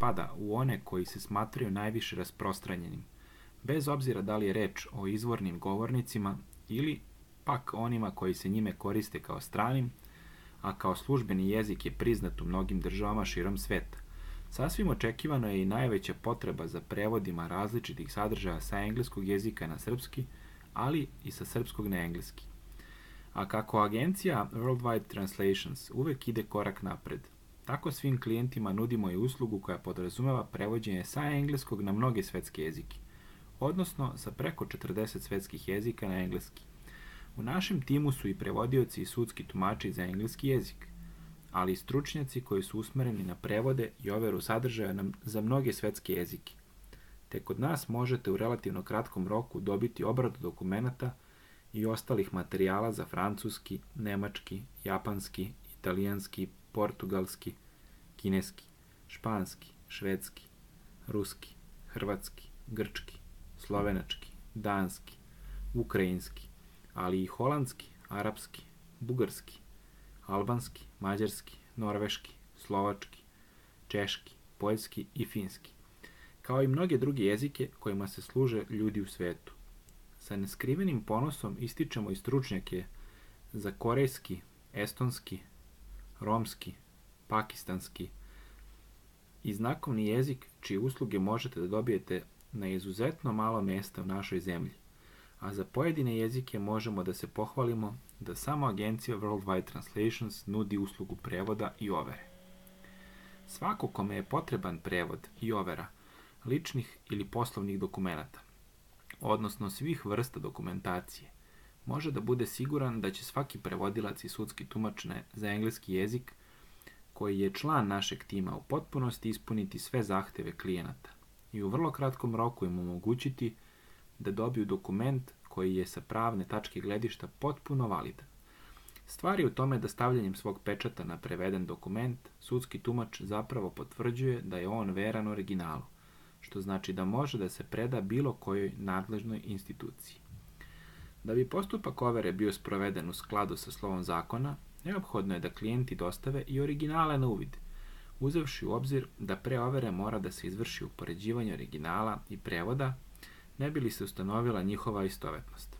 spada u one koji se smatraju najviše rasprostranjenim, bez obzira da li je reč o izvornim govornicima ili pak onima koji se njime koriste kao stranim, a kao službeni jezik je priznat u mnogim državama širom sveta. Sasvim očekivano je i najveća potreba za prevodima različitih sadržaja sa engleskog jezika na srpski, ali i sa srpskog na engleski. A kako agencija Worldwide Translations uvek ide korak napred, tako svim klijentima nudimo i uslugu koja podrazumeva prevođenje sa engleskog na mnoge svetske jezike, odnosno sa preko 40 svetskih jezika na engleski. U našem timu su i prevodioci i sudski tumači za engleski jezik, ali i stručnjaci koji su usmereni na prevode i overu sadržaja za mnoge svetske jezike. Te kod nas možete u relativno kratkom roku dobiti obradu dokumenata i ostalih materijala za francuski, nemački, japanski, italijanski, portugalski, kineski, španski, švedski, ruski, hrvatski, grčki, slovenački, danski, ukrajinski, ali i holandski, arapski, bugarski, albanski, mađarski, norveški, slovački, češki, poljski i finski, kao i mnoge druge jezike kojima se služe ljudi u svetu. Sa neskrivenim ponosom ističemo i stručnjake za korejski, estonski, romski, pakistanski i znakovni jezik, čije usluge možete da dobijete na izuzetno malo mesta u našoj zemlji. A za pojedine jezike možemo da se pohvalimo da samo agencija Worldwide Translations nudi uslugu prevoda i overe. Svako kome je potreban prevod i overa ličnih ili poslovnih dokumenata, odnosno svih vrsta dokumentacije, može da bude siguran da će svaki prevodilac i sudski tumač za engleski jezik koji je član našeg tima u potpunosti ispuniti sve zahteve klijenata i u vrlo kratkom roku im omogućiti da dobiju dokument koji je sa pravne tačke gledišta potpuno validan. Stvar je u tome da stavljanjem svog pečata na preveden dokument, sudski tumač zapravo potvrđuje da je on veran originalu, što znači da može da se preda bilo kojoj nadležnoj instituciji. Da bi postupak overe bio sproveden u skladu sa slovom zakona, neophodno je da klijenti dostave i originale na uvid, uzevši u obzir da pre overe mora da se izvrši upoređivanje originala i prevoda, ne bi li se ustanovila njihova istovetnost.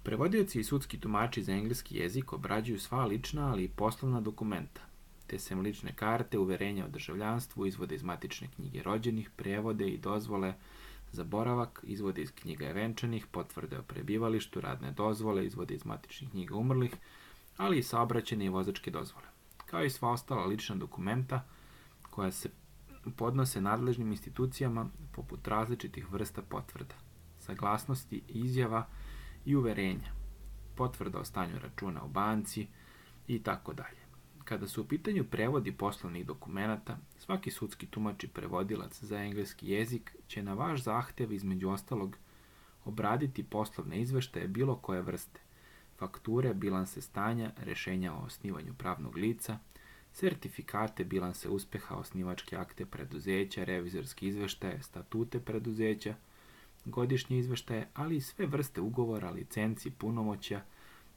Prevodioci i sudski tumači za engleski jezik obrađuju sva lična, ali i poslovna dokumenta, te sem lične karte, uverenja o državljanstvu, izvode iz matične knjige rođenih, prevode i dozvole za boravak, izvode iz knjiga venčanih, potvrde o prebivalištu, radne dozvole, izvode iz matičnih knjiga umrlih, ali i saobraćajne i vozačke dozvole, kao i sva ostala lična dokumenta koja se podnose nadležnim institucijama poput različitih vrsta potvrda, saglasnosti, izjava i uverenja, potvrda o stanju računa u banci i tako dalje. Kada su u pitanju prevodi poslovnih dokumenata, svaki sudski tumač i prevodilac za engleski jezik će na vaš zahtev između ostalog obraditi poslovne izveštaje bilo koje vrste, fakture, bilanse stanja, rešenja o osnivanju pravnog lica, sertifikate, bilanse uspeha, osnivačke akte preduzeća, revizorski izveštaje, statute preduzeća, godišnje izveštaje, ali i sve vrste ugovora, licenci, punomoćja,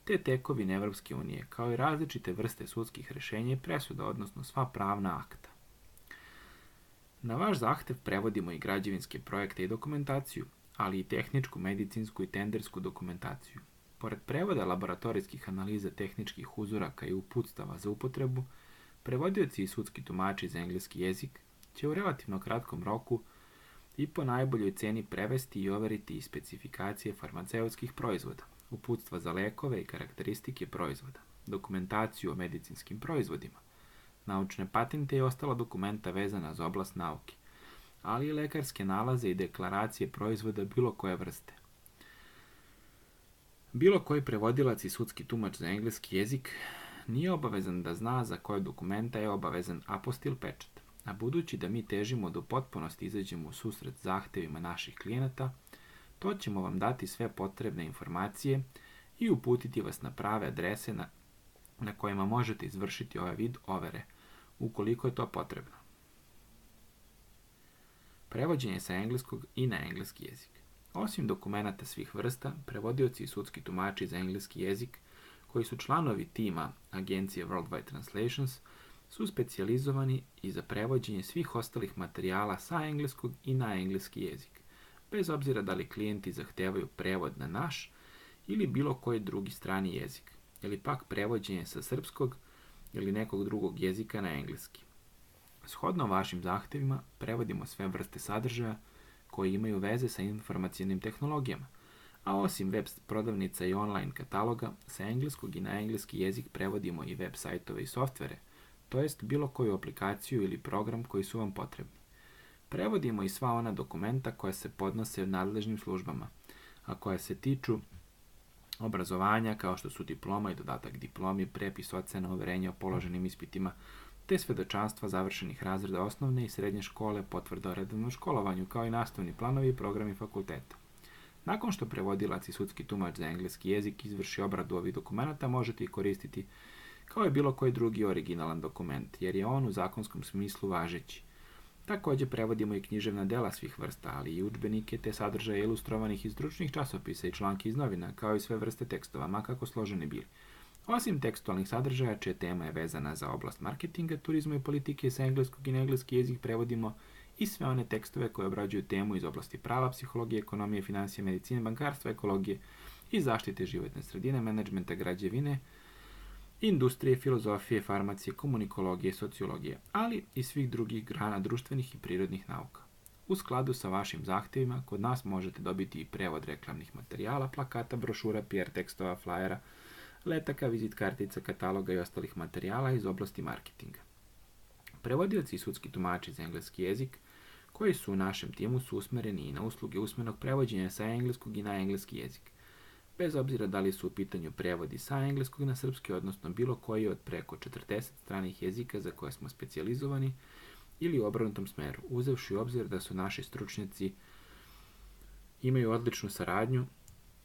te tekovine Evropske unije, kao i različite vrste sudskih rešenja i presuda, odnosno sva pravna akta. Na vaš zahtev prevodimo i građevinske projekte i dokumentaciju, ali i tehničku, medicinsku i tendersku dokumentaciju. Pored prevoda laboratorijskih analiza tehničkih uzoraka i uputstava za upotrebu, prevodioci i sudski tumači za engleski jezik će u relativno kratkom roku i po najboljoj ceni prevesti i overiti i specifikacije farmaceutskih proizvoda, uputstva za lekove i karakteristike proizvoda, dokumentaciju o medicinskim proizvodima, naučne patente i ostala dokumenta vezana za oblast nauke, ali i lekarske nalaze i deklaracije proizvoda bilo koje vrste. Bilo koji prevodilac i sudski tumač za engleski jezik nije obavezan da zna za koje dokumenta je obavezan apostil pečat, a budući da mi težimo da u potpunosti izađemo u susret zahtevima naših klijenata, to ćemo vam dati sve potrebne informacije i uputiti vas na prave adrese na kojima možete izvršiti ovaj vid overe, ukoliko je to potrebno. Prevođenje sa engleskog i na engleski jezik. Osim dokumenata svih vrsta, prevodioci i sudski tumači za engleski jezik, koji su članovi tima agencije Worldwide Translations, su specijalizovani i za prevođenje svih ostalih materijala sa engleskog i na engleski jezik, bez obzira da li klijenti zahtevaju prevod na naš ili bilo koji drugi strani jezik, ili pak prevođenje sa srpskog ili nekog drugog jezika na engleski. Shodno vašim zahtevima, prevodimo sve vrste sadržaja koji imaju veze sa informacionim tehnologijama, a osim web prodavnica i online kataloga, sa engleskog i na engleski jezik prevodimo i web sajtove i softvere, to jest bilo koju aplikaciju ili program koji su vam potrebni. Prevodimo i sva ona dokumenta koja se podnose nadležnim službama, a koja se tiču obrazovanja, kao što su diploma i dodatak diplomi, prepis ocena, uverenja o položenim ispitima, te svedočanstva završenih razreda osnovne i srednje škole, potvrda o redovnom školovanju, kao i nastavni planovi i programi fakulteta. Nakon što prevodilac i sudski tumač za engleski jezik izvrši obradu ovih dokumenata, možete ih koristiti kao i bilo koji drugi originalan dokument, jer je on u zakonskom smislu važeći. Također prevodimo i književna dela svih vrsta, ali i udžbenike te sadržaje ilustrovanih iz stručnih časopisa i članke iz novina, kao i sve vrste tekstova, ma kako složeni bili. Osim tekstualnih sadržaja, čija tema je vezana za oblast marketinga, turizma i politike, sa engleskog i na engleski jezik prevodimo i sve one tekstove koje obrađuju temu iz oblasti prava, psihologije, ekonomije, financije, medicine, bankarstva, ekologije i zaštite životne sredine, menadžmenta, građevine, industrije, filozofije, farmacije, komunikologije, sociologije, ali i svih drugih grana društvenih i prirodnih nauka. U skladu sa vašim zahtjevima, kod nas možete dobiti i prevod reklamnih materijala, plakata, brošura, PR tekstova, flajera, letaka, vizit kartica, kataloga i ostalih materijala iz oblasti marketinga. Prevodioci i sudski tumači za engleski jezik koji su u našem timu su usmereni i na usluge usmenog prevođenja sa engleskog i na engleski jezik, bez obzira da li su u pitanju prevodi sa engleskog na srpski, odnosno bilo koji od preko 40 stranih jezika za koje smo specijalizovani, ili u obrnutom smeru, uzevši u obzir da su naši stručnjaci imaju odličnu saradnju,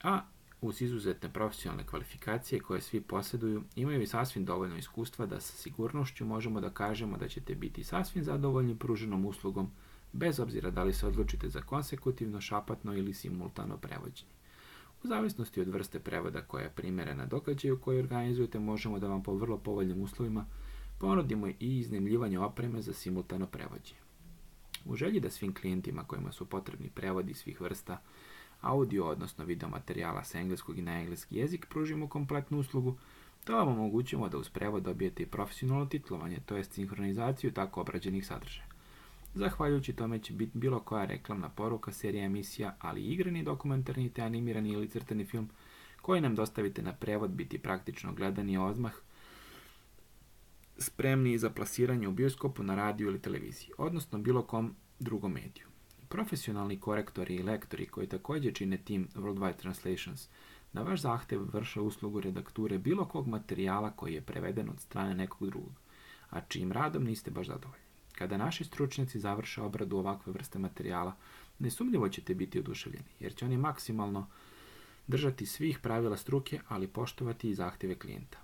a uz izuzetne profesionalne kvalifikacije koje svi posjeduju, imaju i sasvim dovoljno iskustva da sa sigurnošću možemo da kažemo da ćete biti sasvim zadovoljni pruženom uslugom, bez obzira da li se odlučite za konsekutivno, šapatno ili simultano prevođenje. U zavisnosti od vrste prevoda koja je primjerena događaju koji organizujete, možemo da vam po vrlo povoljnim uslovima ponudimo i iznajmljivanje opreme za simultano prevođenje. U želji da svim klijentima kojima su potrebni prevodi svih vrsta audio, odnosno video materijala sa engleskog i na engleski jezik, pružimo kompletnu uslugu, to vam omogućujemo da uz prevod dobijete i profesionalno titlovanje, to jest sinhronizaciju tako obrađenih sadržaja. Zahvaljujući tome će biti bilo koja reklamna poruka, serija emisija, ali i igrani, dokumentarni te animirani ili crtani film koji nam dostavite na prevod biti praktično gledani odmah, spremni za plasiranje u bioskopu, na radiju ili televiziji, odnosno bilo kom drugom mediju. Profesionalni korektori i lektori koji također čine tim Worldwide Translations na vaš zahtev vrše uslugu redakture bilo kog materijala koji je preveden od strane nekog drugog, a čijim radom niste baš zadovoljni. Kada naši stručnjaci završe obradu ovakve vrste materijala, nesumnjivo ćete biti oduševljeni, jer će oni maksimalno držati svih pravila struke, ali poštovati i zahtjeve klijenta.